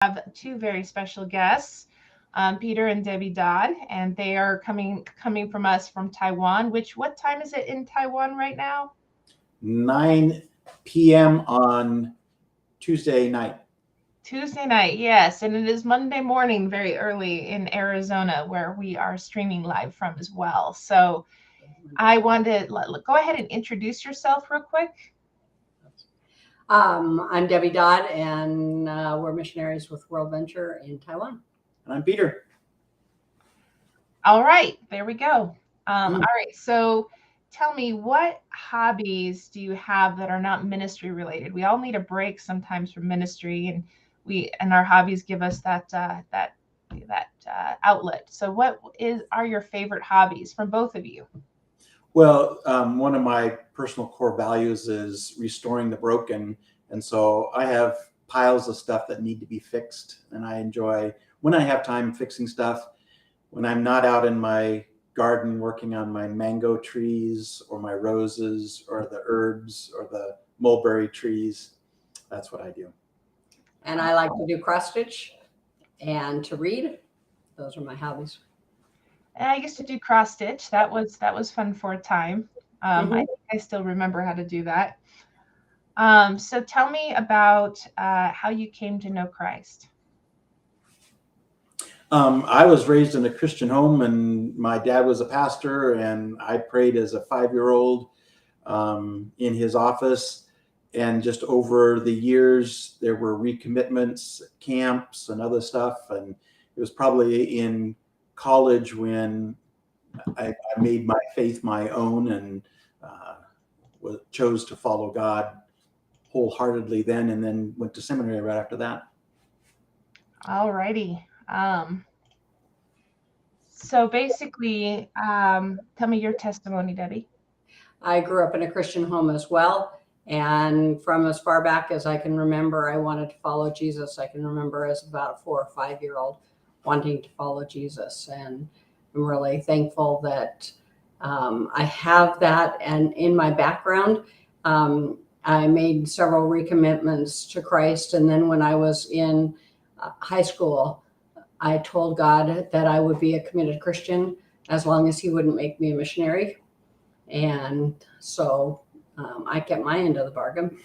have two very special guests, Peter and Debbie Dodd, and they are coming from us from Taiwan. What time is it in Taiwan right now? 9 p.m. on Tuesday night. Tuesday night, yes, and it is Monday morning, very early in Arizona, where we are streaming live from as well. So I wanted to go ahead and introduce yourself real quick. I'm Debbie Dodd, and we're missionaries with WorldVenture in Taiwan. And I'm Peter. All right, there we go. All right, so tell me, what hobbies do you have that are not ministry related? We all need a break sometimes from ministry, and our hobbies give us that outlet. So, are your favorite hobbies from both of you? Well, one of my personal core values is restoring the broken. And so I have piles of stuff that need to be fixed. And I enjoy, when I have time, fixing stuff. When I'm not out in my garden working on my mango trees or my roses or the herbs or the mulberry trees, that's what I do. And I like to do cross stitch and to read. Those are my hobbies. I used to do cross stitch. That was fun for a time. I think I still remember how to do that. So tell me about how you came to know Christ. I was raised in a Christian home, and my dad was a pastor, and I prayed as a 5-year-old in his office. And just over the years, there were recommitments, camps, and other stuff. And it was probably in college when I made my faith my own and chose to follow God wholeheartedly then, and then went to seminary right after that. All righty. So basically, tell me your testimony, Debbie. I grew up in a Christian home as well. And from as far back as I can remember, I wanted to follow Jesus. I can remember as about a 4 or 5-year-old wanting to follow Jesus. And I'm really thankful that I have that. And in my background, I made several recommitments to Christ. And then when I was in high school, I told God that I would be a committed Christian as long as he wouldn't make me a missionary. And so I kept my end of the bargain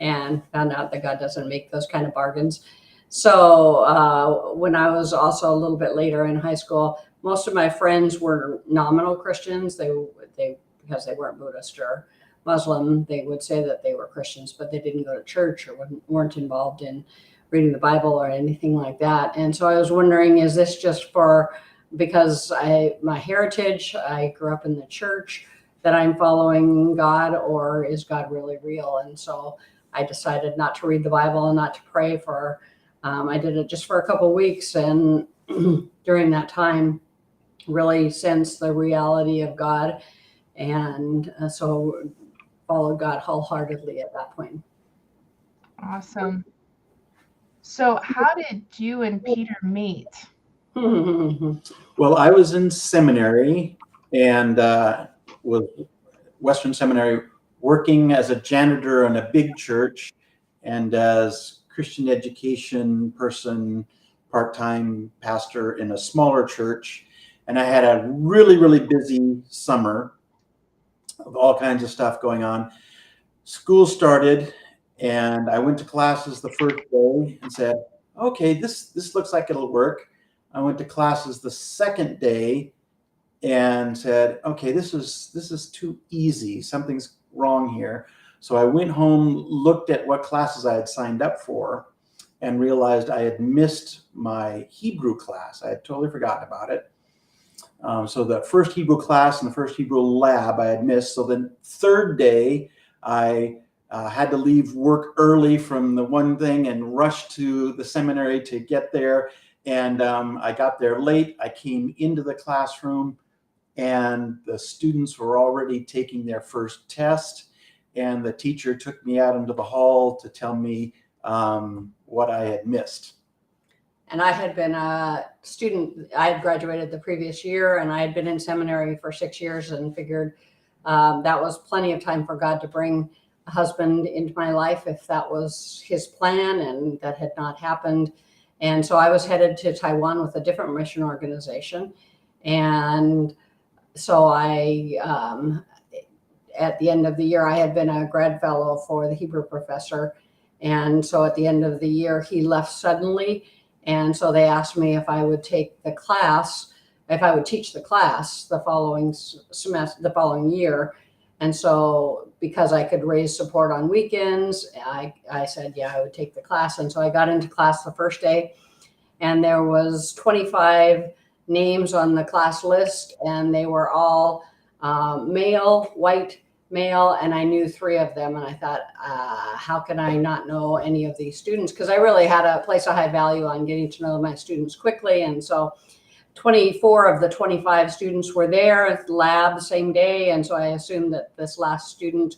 and found out that God doesn't make those kind of bargains. So when I was also a little bit later in high school, most of my friends were nominal Christians. They because they weren't Buddhist or Muslim, they would say that they were Christians, but they didn't go to church or weren't involved in reading the Bible or anything like that. And so I was wondering, is this just because my heritage, I grew up in the church, that I'm following God, or is God really real? And so I decided not to read the Bible and not to pray for, I did it just for a couple of weeks. And during that time, really sensed the reality of God. And so followed God wholeheartedly at that point. Awesome. So how did you and Peter meet? Well, I was in seminary and was Western Seminary, working as a janitor in a big church and as Christian education person, part-time pastor in a smaller church. And I had a really, really busy summer of all kinds of stuff going on. School started and I went to classes the first day and said, okay, this looks like it'll work. I went to classes the second day and said, okay, this is too easy. Something's wrong here. So I went home, looked at what classes I had signed up for, and realized I had missed my Hebrew class. I had totally forgotten about it. So the first Hebrew class and the first Hebrew lab I had missed. So the third day, I had to leave work early from the one thing and rush to the seminary to get there. And I got there late. I came into the classroom and the students were already taking their first test. And the teacher took me out into the hall to tell me what I had missed. And I had been a student. I had graduated the previous year, and I had been in seminary for 6 years and figured that was plenty of time for God to bring husband into my life if that was his plan, and that had not happened. And so I was headed to Taiwan with a different mission organization. And so at the end of the year, I had been a grad fellow for the Hebrew professor. And so at the end of the year, he left suddenly. And so they asked me if I would take the class, if I would teach the class the following semester, the following year. And so because I could raise support on weekends, I said, yeah, I would take the class. And so I got into class the first day, and there was 25 names on the class list, and they were all male, white male, and I knew 3 of them. And I thought, how can I not know any of these students? Because I really had to place a high value on getting to know my students quickly. And so 24 of the 25 students were there at the lab the same day. And so I assumed that this last student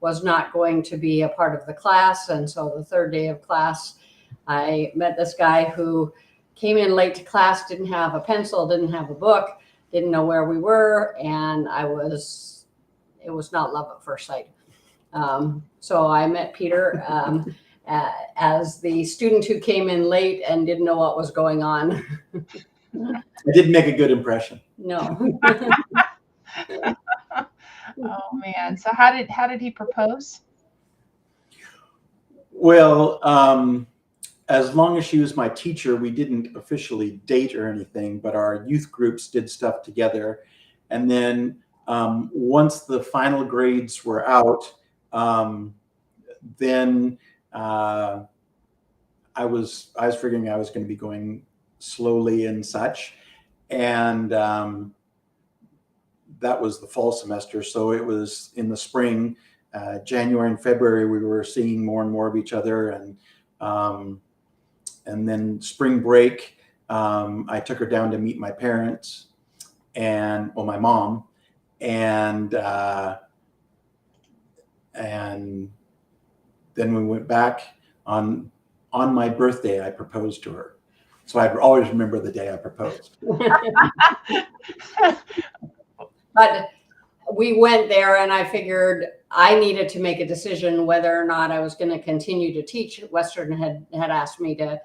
was not going to be a part of the class. And so the third day of class, I met this guy who came in late to class, didn't have a pencil, didn't have a book, didn't know where we were. And it was not love at first sight. So I met Peter as the student who came in late and didn't know what was going on. I didn't make a good impression. No. Oh man. So how did he propose? Well, as long as she was my teacher, we didn't officially date or anything, but our youth groups did stuff together. And then once the final grades were out, then I was figuring I was going to be going slowly and such. And that was the fall semester. So it was in the spring, January and February, we were seeing more and more of each other. And then spring break, I took her down to meet my parents my mom. And then we went back on my birthday. I proposed to her. So I always remember the day I proposed. But we went there, and I figured I needed to make a decision whether or not I was going to continue to teach. Western had asked me to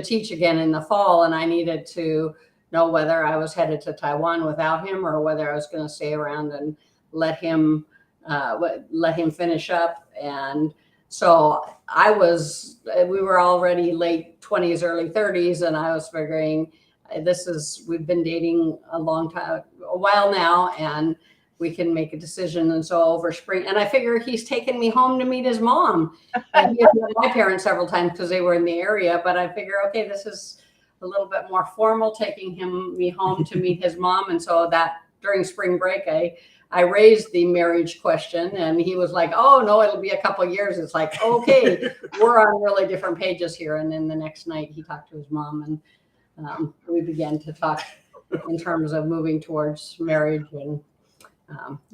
teach again in the fall, and I needed to know whether I was headed to Taiwan without him or whether I was going to stay around and let him finish up. And so we were already late 20s, early 30s, and I was figuring we've been dating a while now, and we can make a decision. And so over spring, and I figure he's taken me home to meet his mom. And he had met my parents several times because they were in the area, but I figure, okay, this is a little bit more formal, taking me home to meet his mom. And so that during spring break, I raised the marriage question, and he was like, oh no, it'll be a couple of years. It's like, okay, we're on really different pages here. And then the next night he talked to his mom, and we began to talk in terms of moving towards marriage. And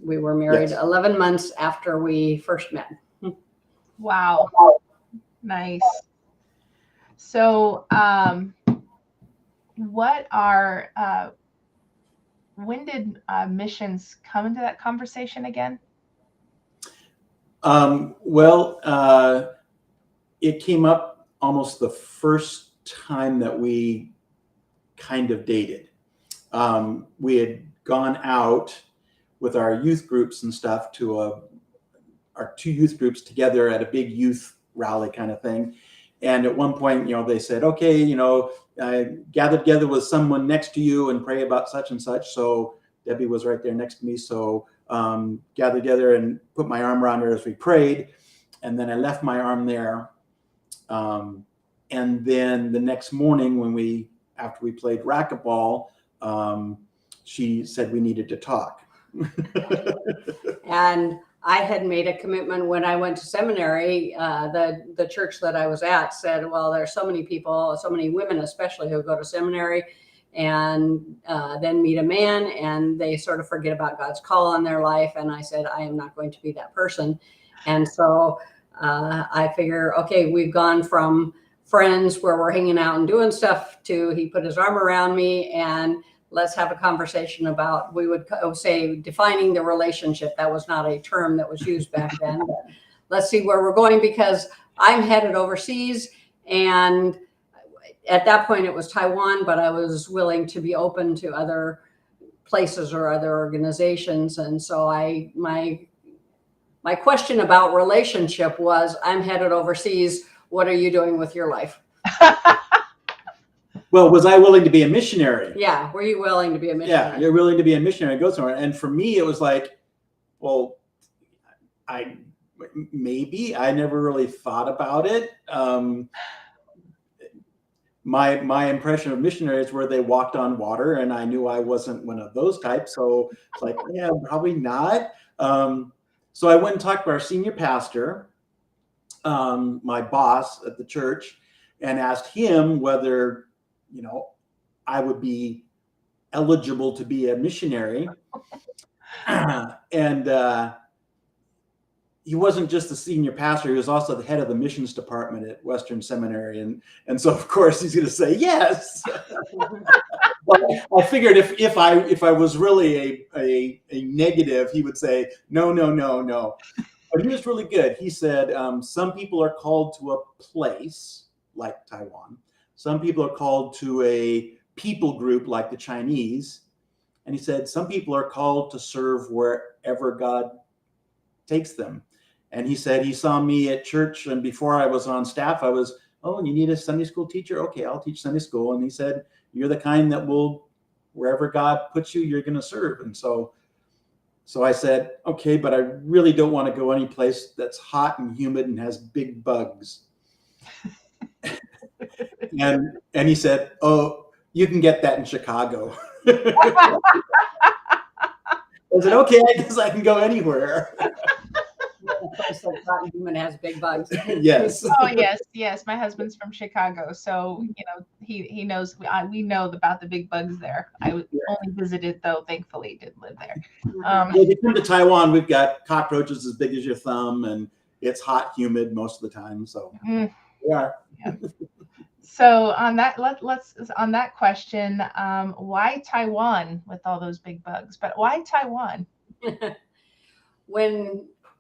we were married 11 months after we first met. Wow. Nice. So when did missions come into that conversation again? It came up almost the first time that we kind of dated. We had gone out with our youth groups and stuff to our 2 youth groups together at a big youth rally kind of thing. And at one point, they said, okay, gather together with someone next to you and pray about such and such. So Debbie was right there next to me. So gathered together and put my arm around her as we prayed. And then I left my arm there. And then the next morning after we played racquetball, she said we needed to talk. And I had made a commitment when I went to seminary. The church that I was at said, well, there's so many people, so many women especially, who go to seminary and then meet a man, and they sort of forget about God's call on their life. And I said, I am not going to be that person. And so I figure, okay, we've gone from friends where we're hanging out and doing stuff to he put his arm around me and let's have a conversation about, we would say, defining the relationship. That was not a term that was used back then, but let's see where we're going, because I'm headed overseas. And at that point it was Taiwan, but I was willing to be open to other places or other organizations. And so my question about relationship was, I'm headed overseas. What are you doing with your life? Well, was I willing to be a missionary? Yeah. Were you willing to be a missionary? Yeah, you're willing to be a missionary and go somewhere. And for me, it was like, well, I never really thought about it. My impression of missionaries were they walked on water, and I knew I wasn't one of those types. So it's like, yeah, probably not. So I went and talked to our senior pastor, my boss at the church, and asked him whether, I would be eligible to be a missionary. And he wasn't just the senior pastor, he was also the head of the missions department at Western Seminary. And so of course he's going to say yes. But I figured if I was really a negative, he would say, no. But he was really good. He said, some people are called to a place like Taiwan. Some people are called to a people group like the Chinese. And he said, some people are called to serve wherever God takes them. And he said he saw me at church, and before I was on staff, I was, oh, you need a Sunday school teacher? Okay, I'll teach Sunday school. And he said, you're the kind that will, wherever God puts you, you're going to serve. And so I said, okay, but I really don't want to go any place that's hot and humid and has big bugs. and he said, oh, you can get that in Chicago. I said, okay, I guess I can go anywhere. Human has big bugs. Yes. Oh yes. My husband's from Chicago, so he knows. We know about the big bugs there. I only visited, though. Thankfully, didn't live there. If you come to Taiwan, we've got cockroaches as big as your thumb, and it's hot, humid most of the time. So yeah. So on that, let's on that question, why Taiwan with all those big bugs? But why Taiwan?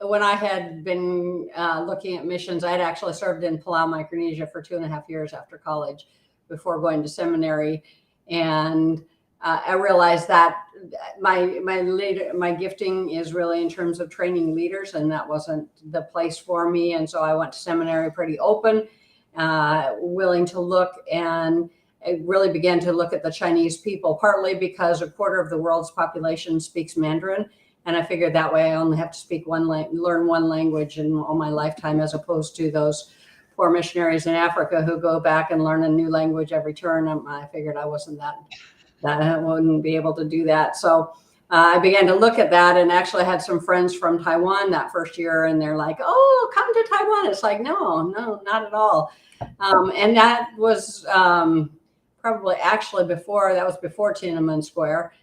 When I had been looking at missions, I had actually served in Palau, Micronesia for 2.5 years after college before going to seminary. And I realized that my gifting is really in terms of training leaders, and that wasn't the place for me. And so I went to seminary pretty open, willing to look, and I really began to look at the Chinese people, partly because 1/4 of the world's population speaks Mandarin. And I figured that way I only have to learn one language in all my lifetime, as opposed to those poor missionaries in Africa who go back and learn a new language every turn. I figured I wasn't that I wouldn't be able to do that. So I began to look at that, and actually had some friends from Taiwan that first year, and they're like, oh, come to Taiwan. It's like, no, not at all. And that was probably actually before Tiananmen Square.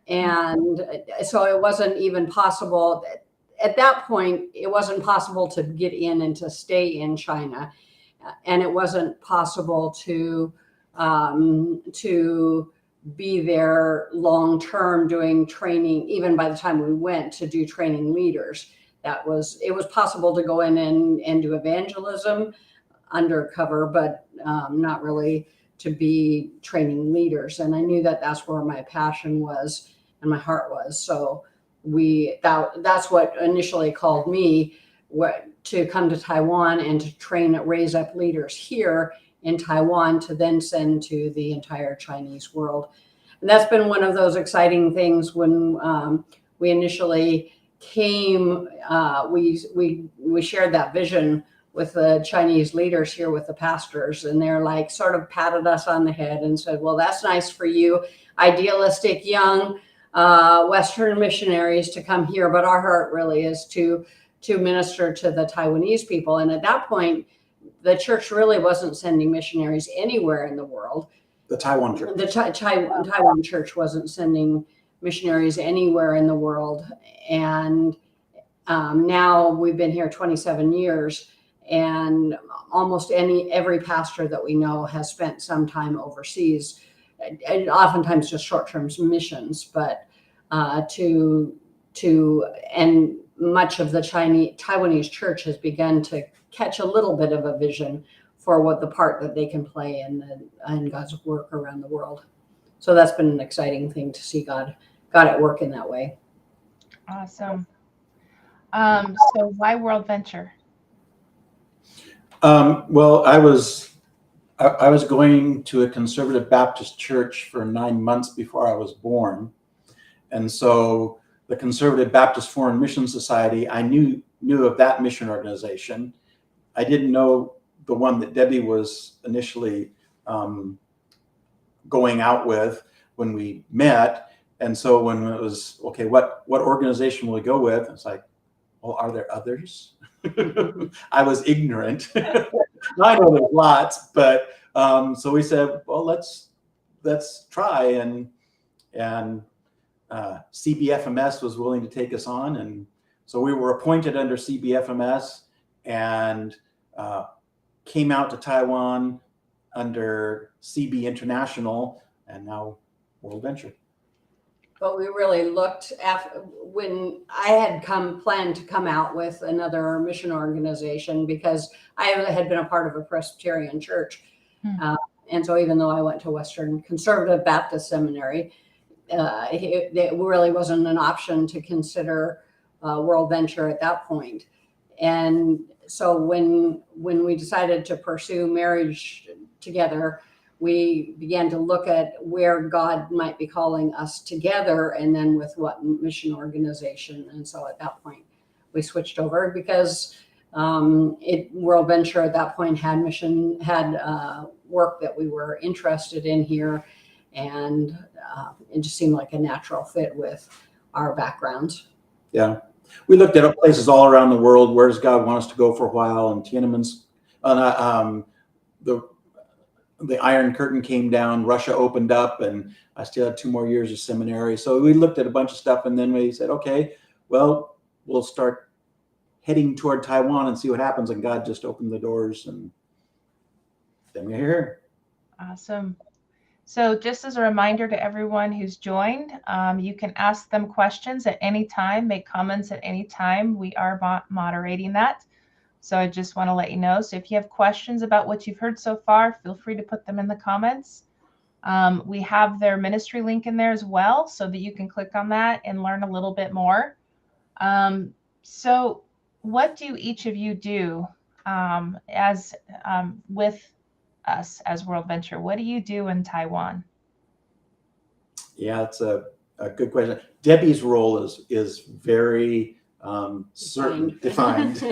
And so it wasn't even possible at that point. It wasn't possible to get in and to stay in China, and it wasn't possible to be there long term doing training. Even by the time we went to do training leaders, it was possible to go in and do evangelism undercover, but not really to be training leaders. And I knew that that's where my passion was and my heart was. So that's what initially called me to come to Taiwan and to raise up leaders here in Taiwan to then send to the entire Chinese world. And that's been one of those exciting things. When we initially came, we shared that vision with the Chinese leaders here, with the pastors, and they're like, sort of patted us on the head and said, well, that's nice for you, idealistic young Western missionaries, to come here, but our heart really is to minister to the Taiwanese people. And at that point, the church really wasn't sending missionaries anywhere in the world. The Taiwan church. The Taiwan church wasn't sending missionaries anywhere in the world. And now we've been here 27 years, and almost every pastor that we know has spent some time overseas, and oftentimes just short-term missions, but and much of the Taiwanese church has begun to catch a little bit of a vision for what the part that they can play in God's work around the world. So that's been an exciting thing to see God at work in that way. Awesome. So why WorldVenture? Well, I was going to a conservative Baptist church for 9 months before I was born. And so the Conservative Baptist Foreign Mission Society, I knew of that mission organization. I didn't know the one that Debbie was initially going out with when we met. And so when it was, okay, what organization will we go with? It's like, well, are there others? I was ignorant. I know there's lots, but so we said, well, let's try, and CBFMS was willing to take us on, and so we were appointed under CBFMS and came out to Taiwan under CB International, and now WorldVenture. But we really looked after when I had planned to come out with another mission organization, because I had been a part of a Presbyterian church. And so even though I went to Western Conservative Baptist Seminary, it really wasn't an option to consider WorldVenture at that point. And so when we decided to pursue marriage together, we began to look at where God might be calling us together, and then with what mission organization. And so at that point, we switched over, because WorldVenture at that point had work that we were interested in here, and it just seemed like a natural fit with our backgrounds. Yeah, we looked at places all around the world. Where does God want us to go for a while? And Tiananmen's, the Iron Curtain came down, Russia opened up, and I still had 2 more years of seminary. So we looked at a bunch of stuff, and then we said, okay, well, we'll start heading toward Taiwan and see what happens. And God just opened the doors, and then we're here. Awesome. So just as a reminder to everyone who's joined, you can ask them questions at any time, make comments at any time. We are moderating that. So I just want to let you know. So if you have questions about what you've heard so far, feel free to put them in the comments. We have their ministry link in there as well, so that you can click on that and learn a little bit more. So what do each of you do with us as WorldVenture? What do you do in Taiwan? Yeah, it's a good question. Debbie's role is very defined.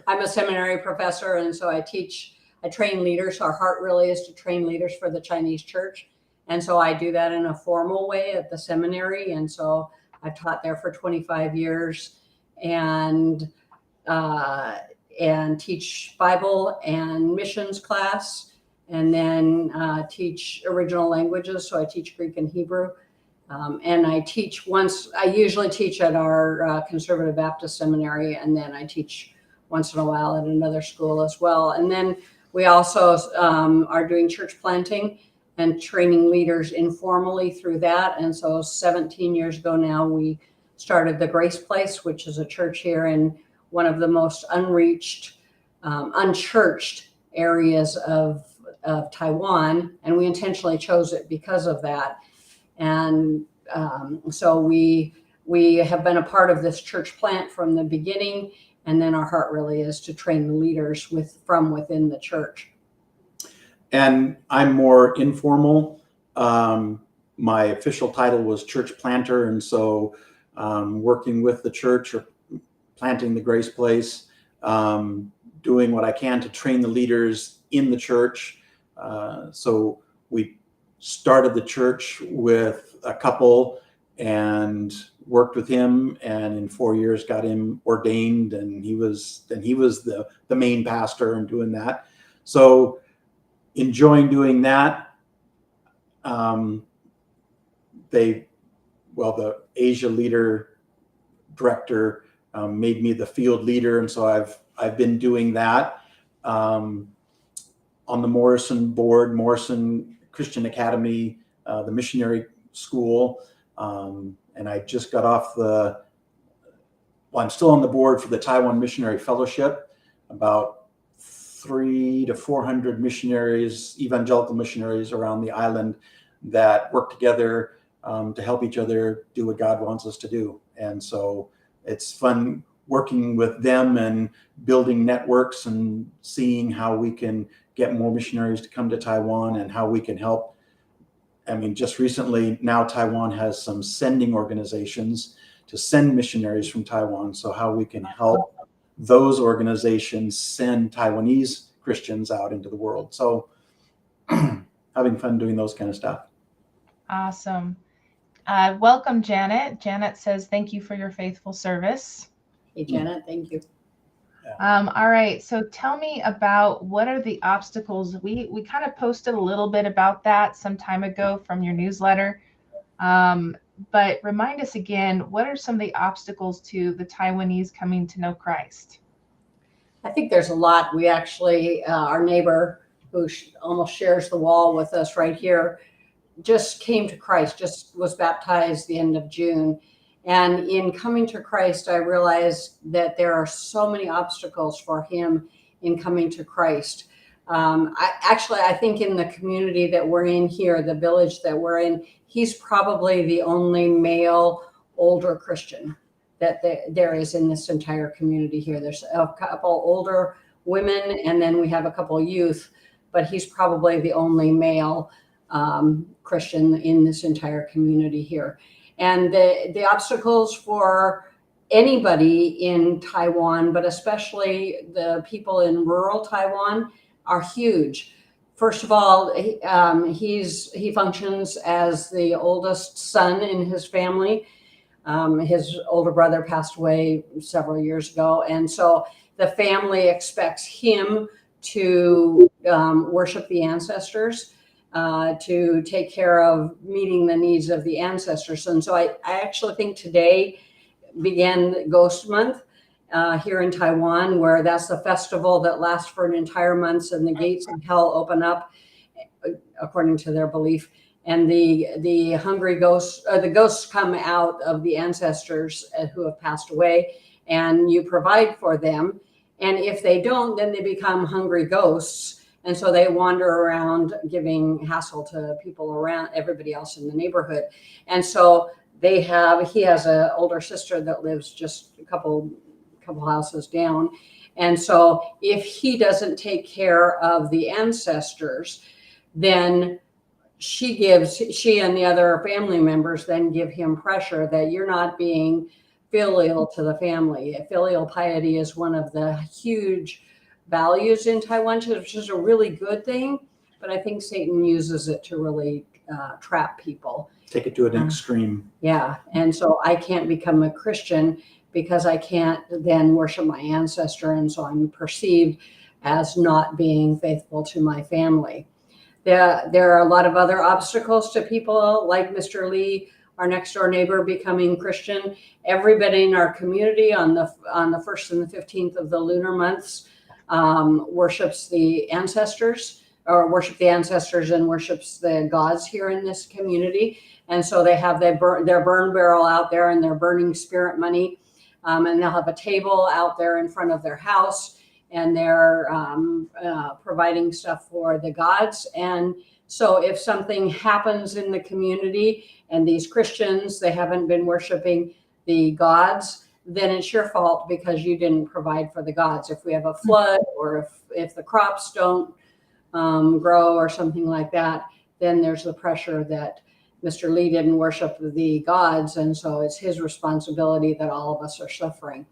I'm a seminary professor, and so I train leaders. Our heart really is to train leaders for the Chinese church. And so I do that in a formal way at the seminary. And so I've taught there for 25 years and teach Bible and missions class, and then teach original languages. So I teach Greek and Hebrew. And I usually teach at our Conservative Baptist Seminary, and then I teach once in a while at another school as well. And then we also are doing church planting and training leaders informally through that. And so 17 years ago now, we started the Grace Place, which is a church here in one of the most unreached, unchurched areas of Taiwan. And we intentionally chose it because of that. And so we have been a part of this church plant from the beginning, and then our heart really is to train the leaders from within the church. And I'm more informal. My official title was church planter, and so working with the church or planting the Grace Place, doing what I can to train the leaders in the church. So we started the church with a couple and worked with him, and in 4 years got him ordained, and he was the main pastor and doing that. So enjoying doing that. The Asia leader director made me the field leader, and so I've been doing that on the Morrison board, Morrison Christian Academy, the missionary school, and I just got off I'm still on the board for the Taiwan Missionary Fellowship, about 300 to 400 missionaries, evangelical missionaries around the island that work together to help each other do what God wants us to do. And so it's fun working with them and building networks and seeing how we can get more missionaries to come to Taiwan and how we can help. I mean, just recently, now Taiwan has some sending organizations to send missionaries from Taiwan. So how we can help those organizations send Taiwanese Christians out into the world. So having fun doing those kind of stuff. Awesome. Welcome, Janet. Janet says, thank you for your faithful service. Hey, Janet, thank you. All right. So tell me about what are the obstacles? We kind of posted a little bit about that some time ago from your newsletter. But remind us again, what are some of the obstacles to the Taiwanese coming to know Christ? I think there's a lot. We actually, our neighbor who almost shares the wall with us right here, just came to Christ, just was baptized the end of June. And in coming to Christ, I realized that there are so many obstacles for him in coming to Christ. I think in the community that we're in here, the village that we're in, he's probably the only male older Christian that there is in this entire community here. There's a couple older women, and then we have a couple youth, but he's probably the only male Christian in this entire community here. And the obstacles for anybody in Taiwan, but especially the people in rural Taiwan, are huge. First of all, he functions as the oldest son in his family. His older brother passed away several years ago, and so the family expects him to worship the ancestors, to take care of meeting the needs of the ancestors. And so I actually think today began Ghost Month here in Taiwan, where that's the festival that lasts for an entire month, and the gates of hell open up, according to their belief. And the hungry ghosts, the ghosts come out of the ancestors who have passed away, and you provide for them. And if they don't, then they become hungry ghosts. And so they wander around giving hassle to people around, everybody else in the neighborhood. And so he has an older sister that lives just a couple houses down. And so if he doesn't take care of the ancestors, then she and the other family members then give him pressure that you're not being filial to the family. Filial piety is one of the huge values in Taiwan, which is a really good thing, but I think Satan uses it to really trap people. Take it to an extreme. Yeah, and so I can't become a Christian because I can't then worship my ancestor, and so I'm perceived as not being faithful to my family. There are a lot of other obstacles to people like Mr. Lee, our next door neighbor, becoming Christian. Everybody in our community on the 1st and the 15th of the lunar months worships the ancestors, or worship the ancestors and worships the gods here in this community. And so they have their burn barrel out there, and they're burning spirit money. And they'll have a table out there in front of their house, and they're providing stuff for the gods. And so if something happens in the community and these Christians, they haven't been worshiping the gods, then it's your fault because you didn't provide for the gods. If we have a flood, or if the crops don't grow or something like that, then there's the pressure that Mr. Lee didn't worship the gods, and so it's his responsibility that all of us are suffering.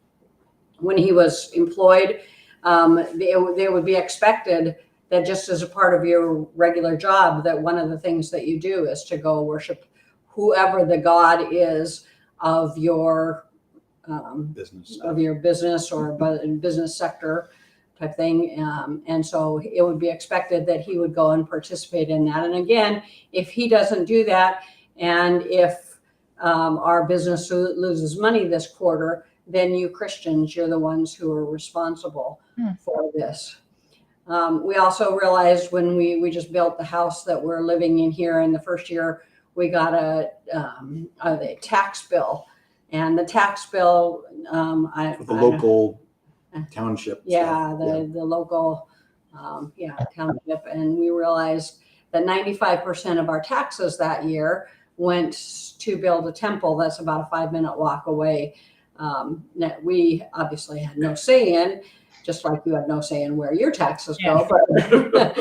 When he was employed, they would be expected that just as a part of your regular job, that one of the things that you do is to go worship whoever the god is of your business or business sector type thing. And so it would be expected that he would go and participate in that. And again, if he doesn't do that, and if our business loses money this quarter, then you Christians, you're the ones who are responsible for this. We also realized when we just built the house that we're living in here in the first year, we got a tax bill. And the tax bill, For the local township. Yeah, the local, township. And we realized that 95% of our taxes that year went to build a temple that's about a 5-minute walk away. That we obviously had no say in, just like you have no say in where your taxes go. But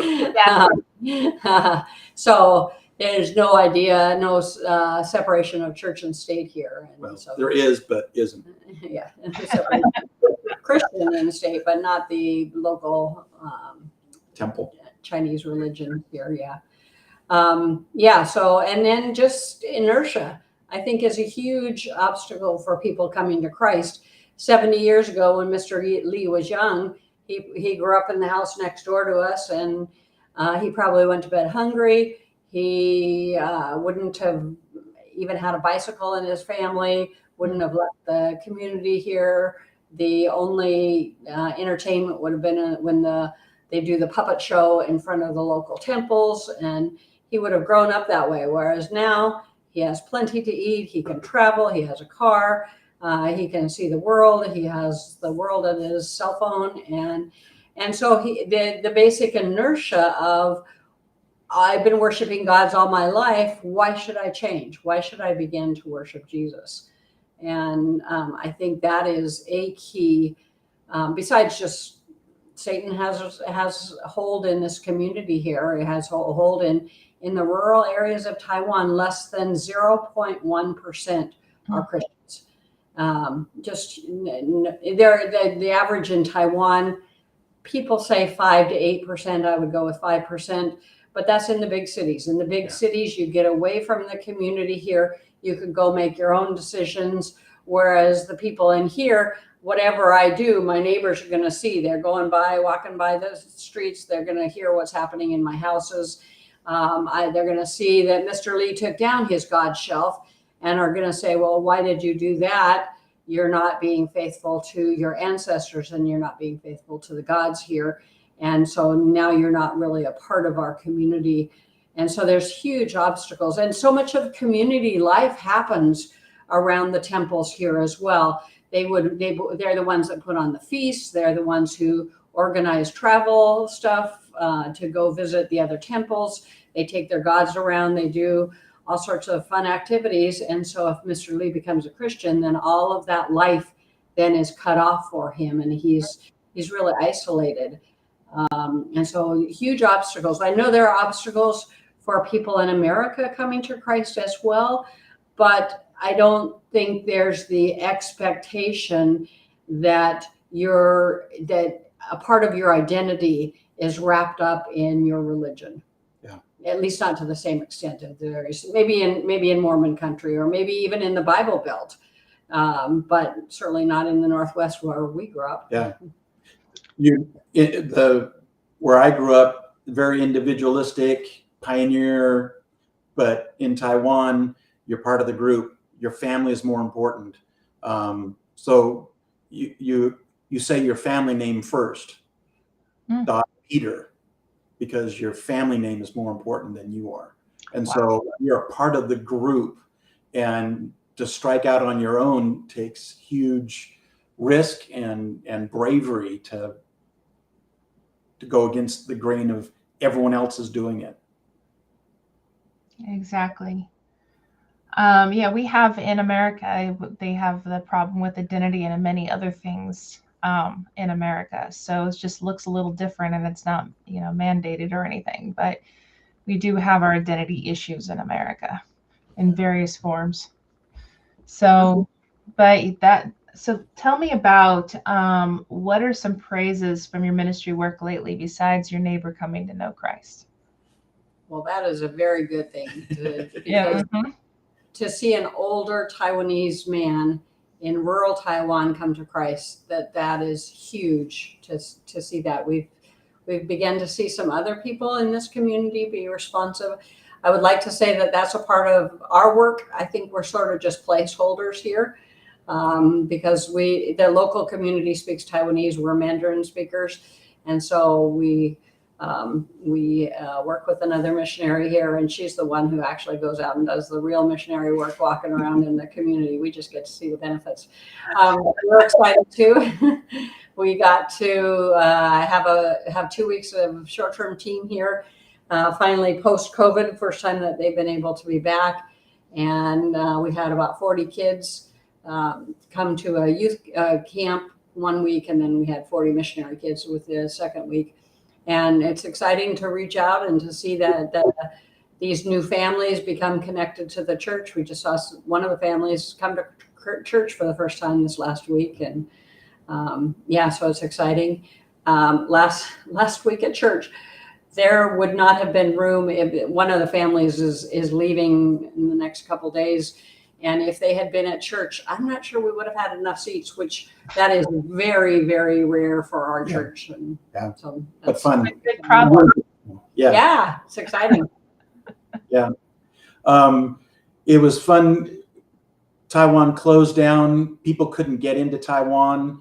so there's no idea, no separation of church and state here. And Well, so, there is, but isn't. Yeah, Christian in the state, but not the local Temple. Chinese religion here. So, and then just inertia, I think, is a huge obstacle for people coming to Christ. 70 years ago, when Mr. Lee was young, he grew up in the house next door to us, and he probably went to bed hungry. He wouldn't have even had a bicycle in his family, wouldn't have left the community here. The only entertainment would have been when they do the puppet show in front of the local temples, and he would have grown up that way. Whereas now he has plenty to eat, he can travel, he has a car, he can see the world, he has the world at his cell phone, and so the basic inertia of, I've been worshiping gods all my life, why should I change? Why should I begin to worship Jesus? And I think that is a key, besides just Satan has a hold in this community here. It has a hold in the rural areas of Taiwan. Less than 0.1% are Christians. The average in Taiwan, people say 5 to 8%. I would go with 5%, but that's in the big cities. In the big cities, you get away from the community here. You can go make your own decisions. Whereas the people in here, whatever I do, my neighbors are going to see. They're going by, walking by the streets. They're going to hear what's happening in my houses. They're going to see that Mr. Lee took down his God shelf and are going to say, well, why did you do that? You're not being faithful to your ancestors, and you're not being faithful to the gods here. And so now you're not really a part of our community. And so there's huge obstacles. And so much of community life happens around the temples here as well. They're the ones that put on the feasts. They're the ones who organize travel stuff to go visit the other temples. They take their gods around. They do all sorts of fun activities. And so if Mr. Lee becomes a Christian, then all of that life then is cut off for him, and he's really isolated. And so huge obstacles. I know there are obstacles for people in America coming to Christ as well, but I don't think there's the expectation that a part of your identity is wrapped up in your religion. Yeah. At least not to the same extent. There is maybe in Mormon country, or maybe even in the Bible Belt, but certainly not in the Northwest where we grew up. Yeah. Where I grew up, very individualistic, pioneer, but in Taiwan, you're part of the group. Your family is more important. So you say your family name first, Peter, because your family name is more important than you are. And so you're a part of the group, and to strike out on your own takes huge risk and bravery to go against the grain of everyone else is doing it. Exactly. We have in America, they have the problem with identity and many other things in America. So it just looks a little different, and it's not, mandated or anything, but we do have our identity issues in America in various forms. So, so tell me about what are some praises from your ministry work lately besides your neighbor coming to know Christ? Well, that is a very good thing because to see an older Taiwanese man in rural Taiwan come to Christ, that is huge to see that. We've begun to see some other people in this community be responsive. I would like to say that that's a part of our work. I think we're sort of just placeholders here because the local community speaks Taiwanese. We're Mandarin speakers. And so we We work with another missionary here, and she's the one who actually goes out and does the real missionary work, walking around in the community. We just get to see the benefits. We're excited too. We got to have 2 weeks of short-term team here. Finally, post-COVID, first time that they've been able to be back. And we had about 40 kids come to a youth camp 1 week, and then we had 40 missionary kids with the second week. And it's exciting to reach out and to see that these new families become connected to the church. We just saw one of the families come to church for the first time this last week, and so it's exciting. Last week at church, there would not have been room if one of the families is leaving in the next couple of days. And if they had been at church, I'm not sure we would have had enough seats, which that is very, very rare for our church. And so but fun. Good problem. Yeah, it's exciting. Yeah. It was fun. Taiwan closed down. People couldn't get into Taiwan.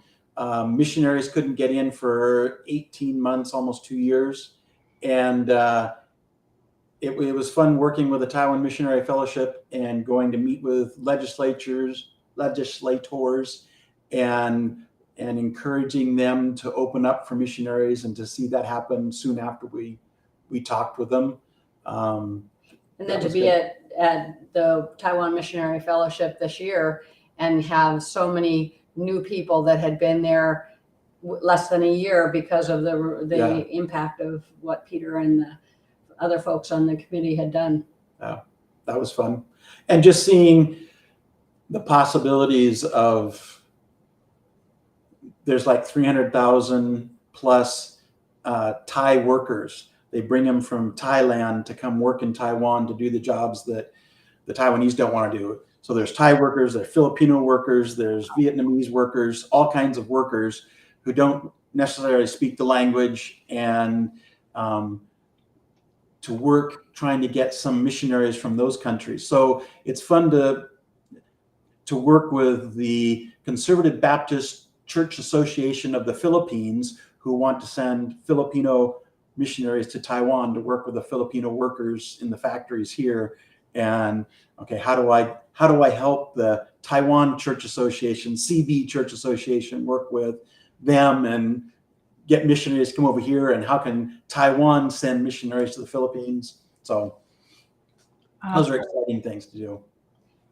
Missionaries couldn't get in for 18 months, almost 2 years. And it was fun working with the Taiwan Missionary Fellowship and going to meet with legislators, and encouraging them to open up for missionaries, and to see that happen soon after we talked with them. And then to be at the Taiwan Missionary Fellowship this year and have so many new people that had been there less than a year because of the impact of what Peter and the other folks on the committee had done. That was fun. And just seeing the possibilities of, there's like 300,000 plus Thai workers. They bring them from Thailand to come work in Taiwan to do the jobs that the Taiwanese don't want to do. So there's Thai workers, there's Filipino workers, there's Vietnamese workers, all kinds of workers who don't necessarily speak the language, and to work trying to get some missionaries from those countries. So it's fun to work with the Conservative Baptist Church Association of the Philippines, who want to send Filipino missionaries to Taiwan to work with the Filipino workers in the factories here. And okay, how do I help the Taiwan Church Association, CB Church Association, work with them and get missionaries to come over here, and how can Taiwan send missionaries to the Philippines? So those are exciting things to do.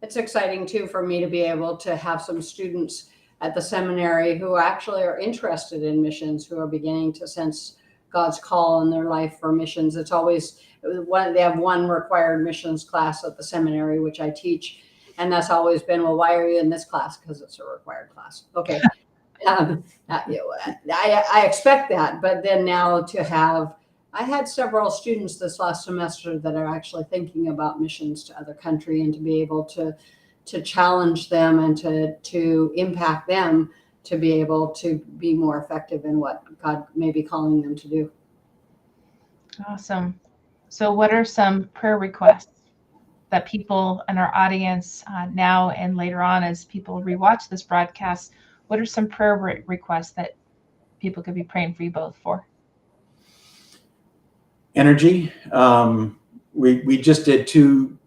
It's exciting too for me to be able to have some students at the seminary who actually are interested in missions, who are beginning to sense God's call in their life for missions. It's always they have one required missions class at the seminary, which I teach. And that's always been, well, why are you in this class? Because it's a required class. Okay. I expect that, but then now I had several students this last semester that are actually thinking about missions to other country, and to be able to challenge them and to impact them, to be able to be more effective in what God may be calling them to do. Awesome. So what are some prayer requests that people in our audience now and later on, as people rewatch this broadcast, what are some prayer requests that people could be praying for you both for? Energy. We just did two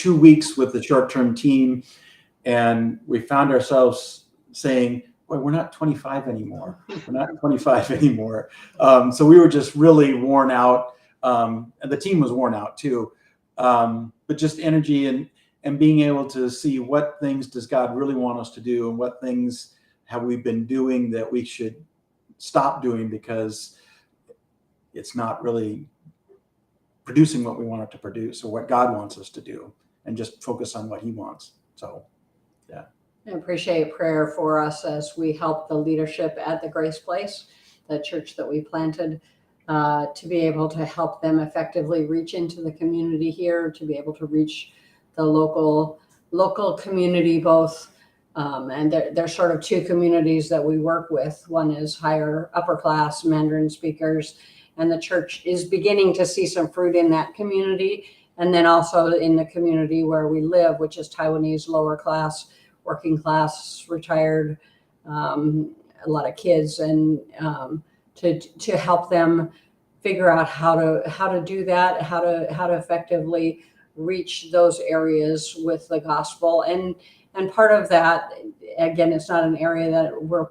weeks with the short-term team, and we found ourselves saying, boy, we're not 25 anymore. We're not 25 anymore. So we were just really worn out. And the team was worn out too. But just energy and being able to see what things does God really want us to do, and what things have we been doing that we should stop doing because it's not really producing what we want it to produce, or what God wants us to do, and just focus on what He wants. So, yeah. I appreciate prayer for us as we help the leadership at the Grace Place, the church that we planted, to be able to help them effectively reach into the community here, to be able to reach the local community both. And there's sort of two communities that we work with. One is upper class Mandarin speakers, and the church is beginning to see some fruit in that community. And then also in the community where we live, which is Taiwanese lower class, working class, retired, a lot of kids, and to help them figure out how to do that, how to effectively reach those areas with the gospel. And part of that, again, it's not an area that we're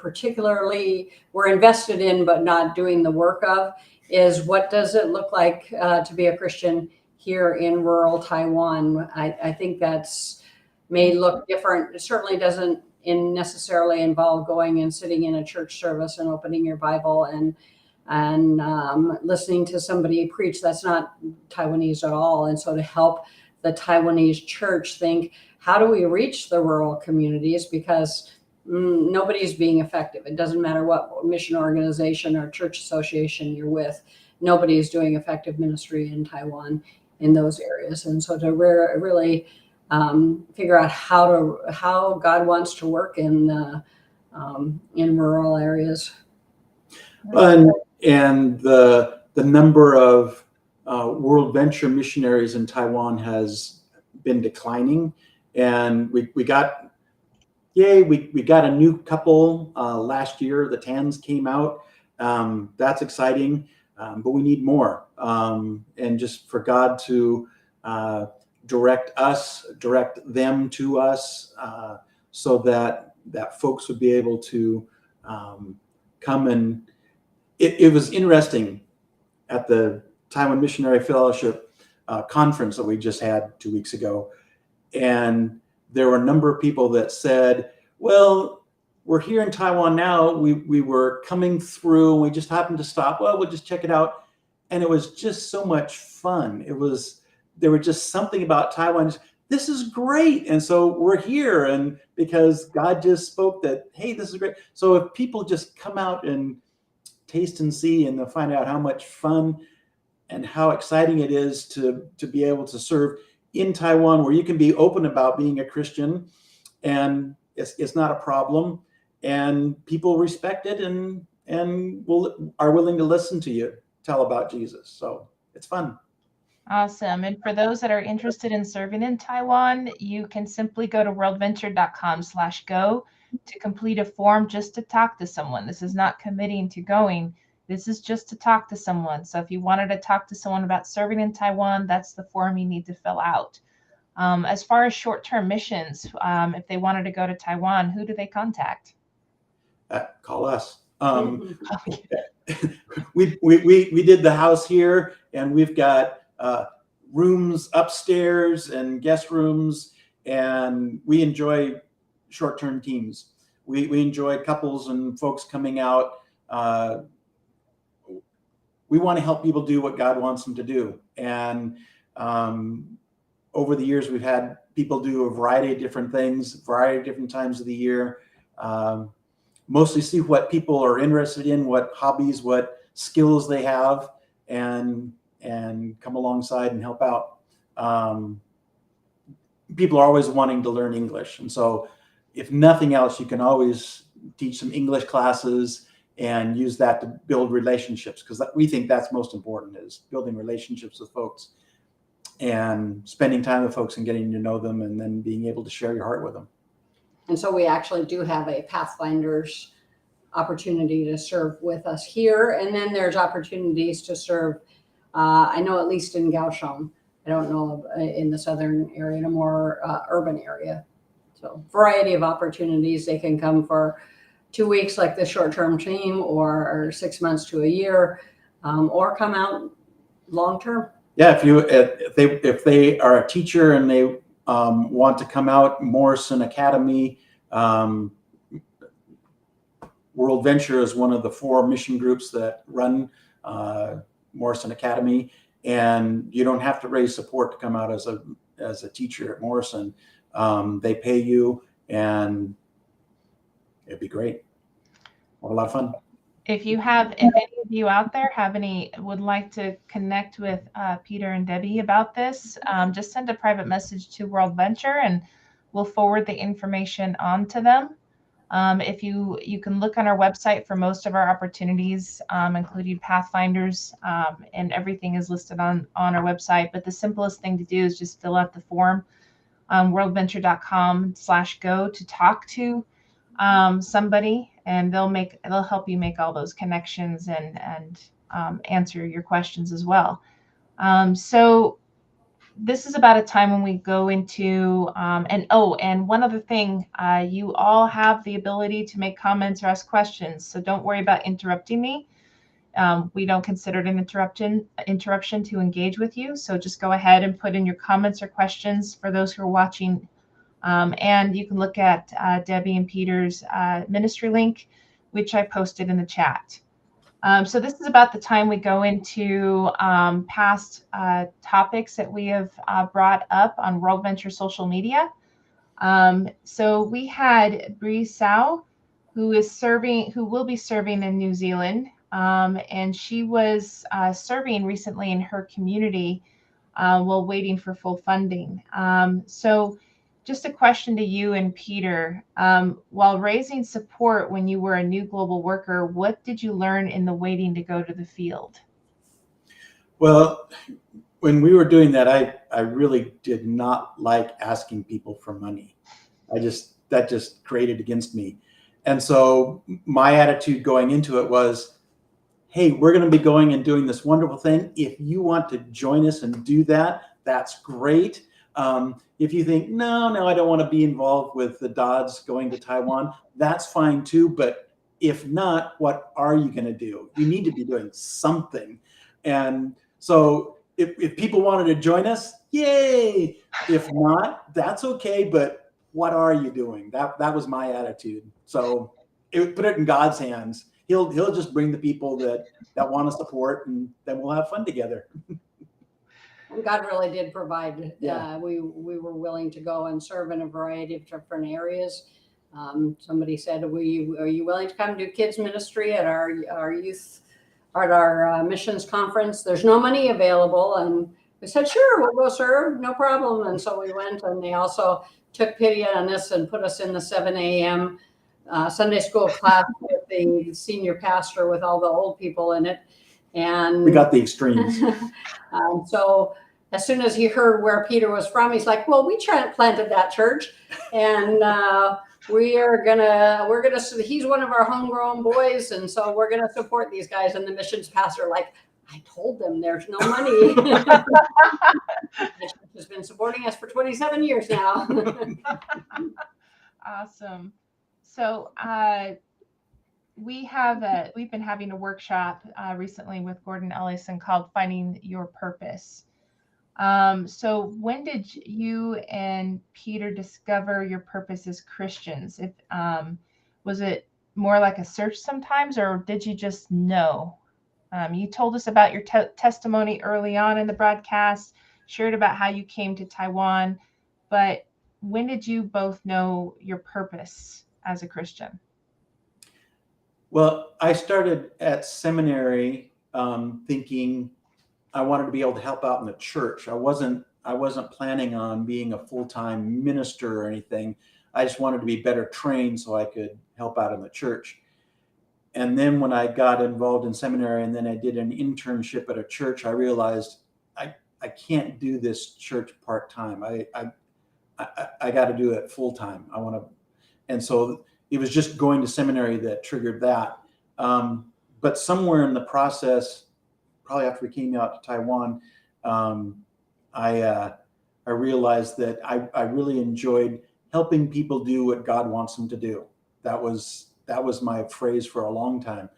invested in, but not doing the work of, is what does it look like to be a Christian here in rural Taiwan? I think that's may look different. It certainly doesn't necessarily involve going and sitting in a church service and opening your Bible and listening to somebody preach. That's not Taiwanese at all. And so to help the Taiwanese church think, how do we reach the rural communities? Because nobody's being effective. It doesn't matter what mission organization or church association you're with. Nobody is doing effective ministry in Taiwan in those areas. And so to really figure out how God wants to work in rural areas. And the number of WorldVenture missionaries in Taiwan has been declining, and we got a new couple last year. The Tans came out. That's exciting, but we need more. And just for God to direct them to us, so that folks would be able to come. And it was interesting at the Taiwan Missionary Fellowship conference that we just had 2 weeks ago. And there were a number of people that said, well, we're here in Taiwan now. We were coming through and we just happened to stop. Well, we'll just check it out. And it was just so much fun. There was just something about Taiwan. This is great. And so we're here. And because God just spoke that, hey, this is great. So if people just come out and taste and see, and they'll find out how much fun and how exciting it is to be able to serve in Taiwan, where you can be open about being a Christian and it's not a problem, and people respect it and are willing to listen to you tell about Jesus. So it's fun. Awesome. And for those that are interested in serving in Taiwan, you can simply go to worldventure.com/go to complete a form just to talk to someone. This is not committing to going. This is just to talk to someone. So if you wanted to talk to someone about serving in Taiwan, that's the form you need to fill out. As far as short-term missions, if they wanted to go to Taiwan, who do they contact? Call us. We did the house here, and we've got rooms upstairs and guest rooms, and we enjoy short-term teams. We enjoy couples and folks coming out. We want to help people do what God wants them to do. And over the years, we've had people do a variety of different things, a variety of different times of the year. Mostly see what people are interested in, what hobbies, what skills they have, and come alongside and help out. People are always wanting to learn English. And so if nothing else, you can always teach some English classes and use that to build relationships, because we think that's most important, is building relationships with folks and spending time with folks and getting to know them, and then being able to share your heart with them. And so we actually do have a Pathfinders opportunity to serve with us here. And then there's opportunities to serve, I know at least in Kaohsiung. I don't know in the southern area, in a more urban area. So variety of opportunities. They can come for 2 weeks like the short-term team, or 6 months to a year, or come out long-term. Yeah, if they are a teacher and they want to come out, Morrison Academy, WorldVenture is one of the 4 mission groups that run Morrison Academy, and you don't have to raise support to come out as a teacher at Morrison. They pay you, and it'd be great. We'll have a lot of fun. If any of you out there would like to connect with Peter and Debbie about this, just send a private message to WorldVenture and we'll forward the information on to them. If you can look on our website for most of our opportunities, including Pathfinders, and everything is listed on our website. But the simplest thing to do is just fill out the form on worldventure.com/go to talk to somebody, and they'll help you make all those connections and answer your questions as well. So this is about a time when we go into, and one other thing, you all have the ability to make comments or ask questions. So don't worry about interrupting me. We don't consider it an interruption to engage with you. So just go ahead and put in your comments or questions for those who are watching. And you can look at Debbie and Peter's ministry link, which I posted in the chat. So this is about the time we go into past topics that we have brought up on WorldVenture social media. So we had Bree Sao, who will be serving in New Zealand, and she was serving recently in her community while waiting for full funding. So just a question to you and Peter. While raising support when you were a new global worker, what did you learn in the waiting to go to the field? Well, when we were doing that, I really did not like asking people for money. That just grated against me. And so my attitude going into it was, hey, we're going to be going and doing this wonderful thing. If you want to join us and do that, that's great. If you think, no, I don't want to be involved with the Dodds going to Taiwan, that's fine too. But if not, what are you going to do? You need to be doing something. And so if people wanted to join us, yay. If not, that's okay. But what are you doing? That was my attitude. So put it in God's hands. He'll just bring the people that want to support, and then we'll have fun together. And God really did provide. Yeah. We were willing to go and serve in a variety of different areas. Somebody said, are you willing to come do kids ministry at our youth, at our missions conference? There's no money available. And we said, sure, we'll go serve, no problem. And so we went, and they also took pity on us and put us in the 7 a.m. Sunday school class with the senior pastor with all the old people in it. And we got the extremes. So as soon as he heard where Peter was from, he's like, well, we planted that church, and we're gonna he's one of our homegrown boys, and so we're gonna support these guys. And the missions pastor, like, I told them there's no money. The church has been supporting us for 27 years now. Awesome. So we've been having a workshop recently with Gordon Ellison called Finding Your Purpose. So when did you and Peter discover your purpose as Christians? Was it more like a search sometimes, or did you just know? You told us about your testimony early on in the broadcast, shared about how you came to Taiwan, but when did you both know your purpose as a Christian? Well, I started at seminary thinking I wanted to be able to help out in the church. I wasn't planning on being a full-time minister or anything. I just wanted to be better trained so I could help out in the church. And then when I got involved in seminary and then I did an internship at a church, I realized I can't do this church part-time. I got to do it full-time. And so it was just going to seminary that triggered that. But somewhere in the process, probably after we came out to Taiwan, I realized that I really enjoyed helping people do what God wants them to do. That was my phrase for a long time.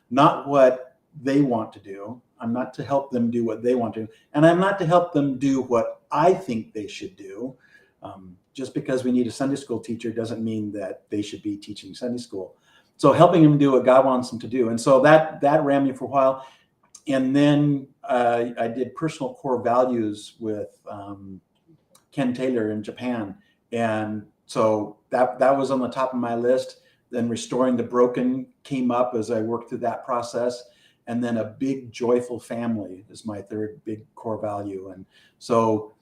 Not what they want to do. I'm not to help them do what they want to, and I'm not to help them do what I think they should do. Just because we need a Sunday school teacher doesn't mean that they should be teaching Sunday school. So helping them do what God wants them to do. And so that ran me for a while. And then I did personal core values with Ken Taylor in Japan. And so that was on the top of my list. Then restoring the broken came up as I worked through that process. And then a big joyful family is my third big core value. And so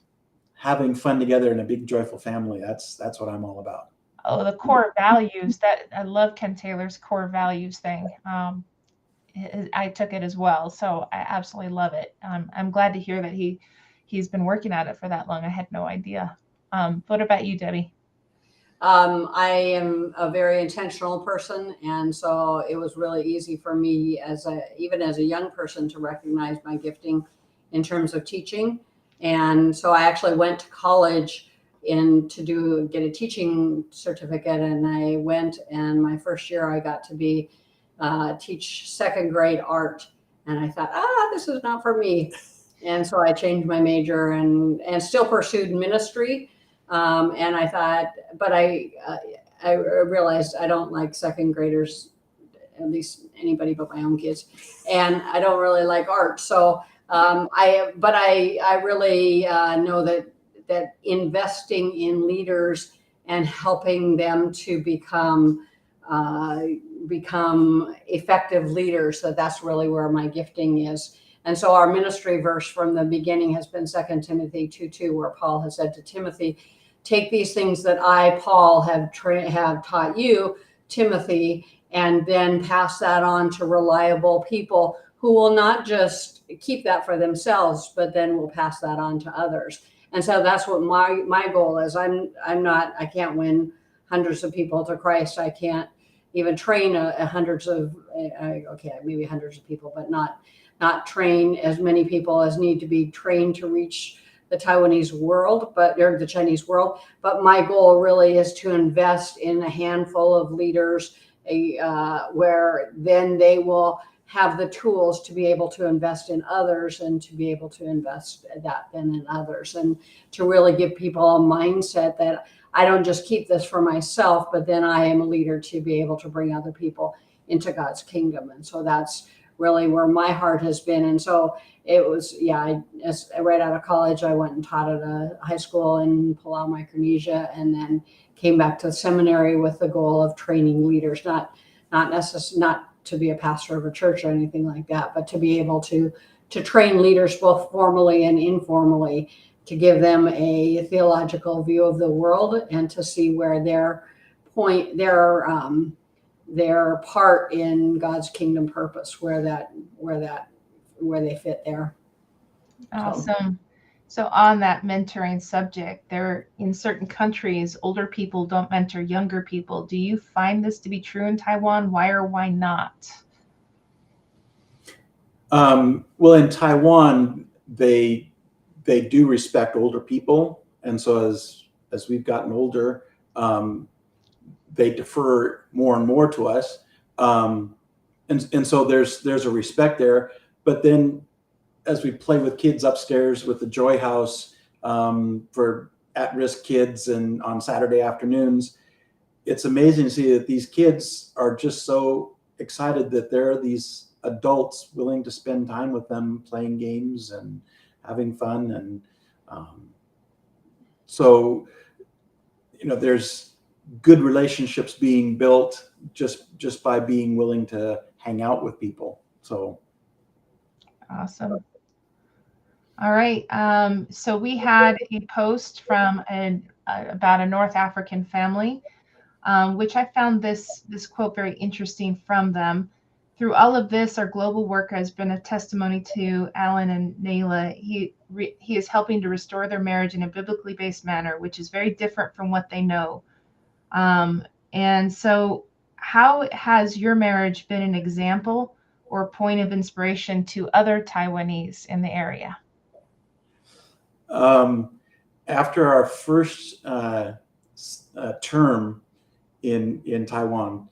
having fun together in a big joyful family, that's what I'm all about. Oh, the core values, that I love Ken Taylor's core values thing. I took it as well, so I absolutely love it. I'm glad to hear that he's been working at it for that long. I had no idea. What about you, Debbie? I am a very intentional person, and so it was really easy for me even as a young person to recognize my gifting in terms of teaching. And so I actually went to college get a teaching certificate, and I went, and my first year I got to teach second grade art, and I thought, this is not for me. And so I changed my major and still pursued ministry. And I thought, but I realized I don't like second graders, at least anybody but my own kids, and I don't really like art. So I really know that investing in leaders and helping them to become effective leaders, that's really where my gifting is. And so our ministry verse from the beginning has been 2 Timothy 2:2, where Paul has said to Timothy, take these things that I, Paul, have taught you, Timothy, and then pass that on to reliable people who will not just keep that for themselves, but then will pass that on to others. And so that's what my goal is. I can't win hundreds of people to Christ. I can't even train maybe hundreds of people, but not train as many people as need to be trained to reach the Taiwanese world, or the Chinese world. But my goal really is to invest in a handful of leaders, where then they will have the tools to be able to invest in others, and to be able to invest that then in others, and to really give people a mindset that I don't just keep this for myself, but then I am a leader to be able to bring other people into God's kingdom. And so that's really where my heart has been. And so it was, right out of college, I went and taught at a high school in Palau, Micronesia, and then came back to the seminary with the goal of training leaders, not to be a pastor of a church or anything like that, but to be able to train leaders both formally and informally, to give them a theological view of the world, and to see where their part in God's kingdom purpose, where they fit there. Awesome. So on that mentoring subject, there in certain countries, older people don't mentor younger people. Do you find this to be true in Taiwan? Why or why not? Well, in Taiwan, they do respect older people, and so as we've gotten older, they defer more and more to us, and so there's a respect there. But then, as we play with kids upstairs with the Joy House for at-risk kids, and on Saturday afternoons, it's amazing to see that these kids are just so excited that there are these adults willing to spend time with them, playing games and having fun. And so, there's good relationships being built just by being willing to hang out with people. So awesome. All right. So we had a post from about a North African family, which I found this quote very interesting from them. Through all of this, our global work has been a testimony to Alan and Nayla. He is helping to restore their marriage in a biblically based manner, which is very different from what they know. And so how has your marriage been an example or point of inspiration to other Taiwanese in the area? After our first term in Taiwan,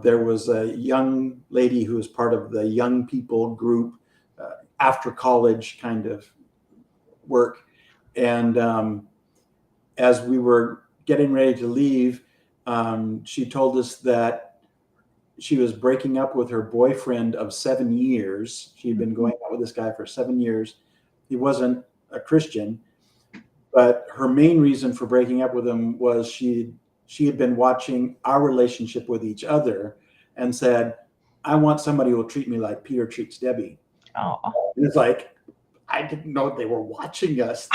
there was a young lady who was part of the young people group, after college kind of work. And as we were getting ready to leave, she told us that she was breaking up with her boyfriend of 7 years. She'd been going out with this guy for 7 years. He wasn't a Christian, but her main reason for breaking up with him was she had been watching our relationship with each other and said, I want somebody who will treat me like Peter treats Debbie. Oh. And it's like, I didn't know they were watching us.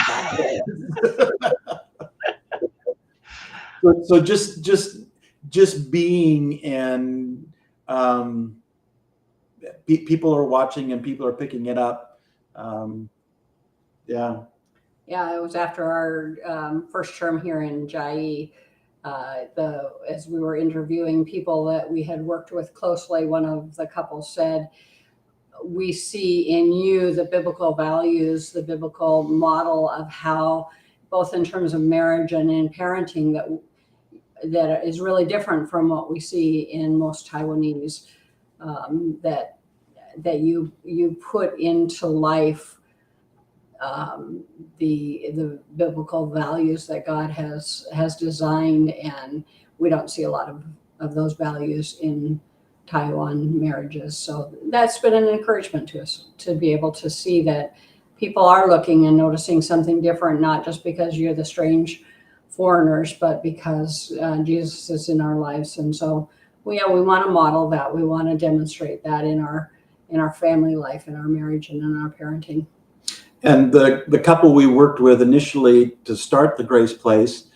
So just being, and people are watching and people are picking it up. Yeah, it was after our first term here in Chiayi. As we were interviewing people that we had worked with closely, one of the couples said, "We see in you the biblical values, the biblical model of how, both in terms of marriage and in parenting, that is really different from what we see in most Taiwanese. That you put into life the biblical values that God has designed, and we don't see a lot of those values in Taiwan marriages." So that's been an encouragement to us to be able to see that people are looking and noticing something different, not just because you're the strange foreigners, but because Jesus is in our lives. And so we want to model that. We want to demonstrate that in our family life, in our marriage, and in our parenting. And the couple we worked with initially to start the Grace Place,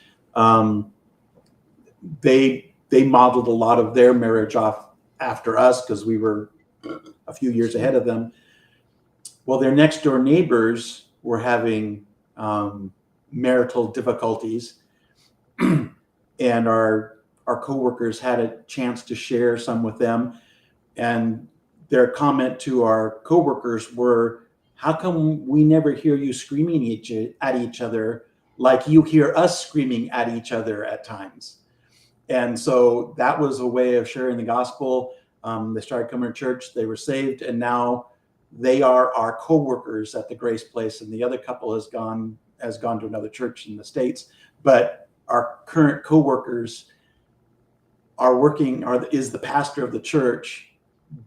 they modeled a lot of their marriage off after us because we were a few years ahead of them. Well, their next door neighbors were having marital difficulties, and our coworkers had a chance to share some with them, and their comment to our coworkers were, "How come we never hear you screaming at each other like you hear us screaming at each other at times?" And so that was a way of sharing the gospel. They started coming to church, they were saved, and now they are our coworkers at the Grace Place, and the other couple has gone to another church in the States. But our current coworkers is the pastor of the church,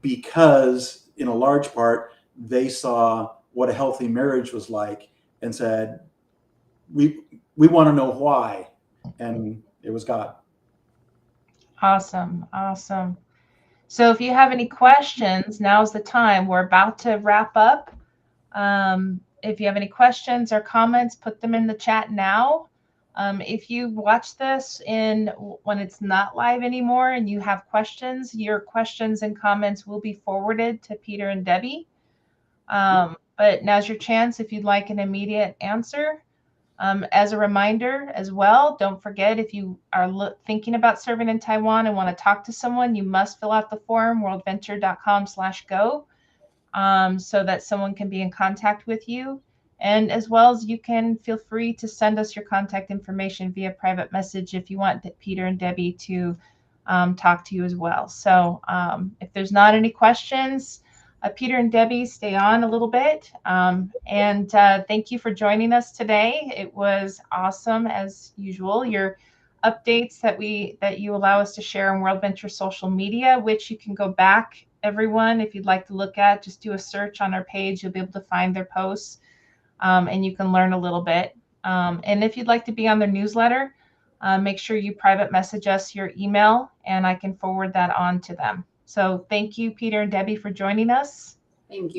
because in a large part they saw what a healthy marriage was like and said, we want to know why, and it was God. Awesome. So if you have any questions, now's the time. We're about to wrap up. If you have any questions or comments, put them in the chat now. If you watch this when it's not live anymore and you have questions, your questions and comments will be forwarded to Peter and Debbie. But now's your chance if you'd like an immediate answer. As a reminder as well, don't forget, if you are thinking about serving in Taiwan and want to talk to someone, you must fill out the form, worldventure.com/go, so that someone can be in contact with you. And as well as, you can feel free to send us your contact information via private message if you want Peter and Debbie to talk to you as well. So if there's not any questions, Peter and Debbie, stay on a little bit. And thank you for joining us today. It was awesome, as usual. Your updates that you allow us to share on WorldVenture social media, which you can go back, everyone, if you'd like to look at, just do a search on our page. You'll be able to find their posts, and you can learn a little bit. And if you'd like to be on their newsletter, make sure you private message us your email, and I can forward that on to them. So thank you, Peter and Debbie, for joining us. Thank you.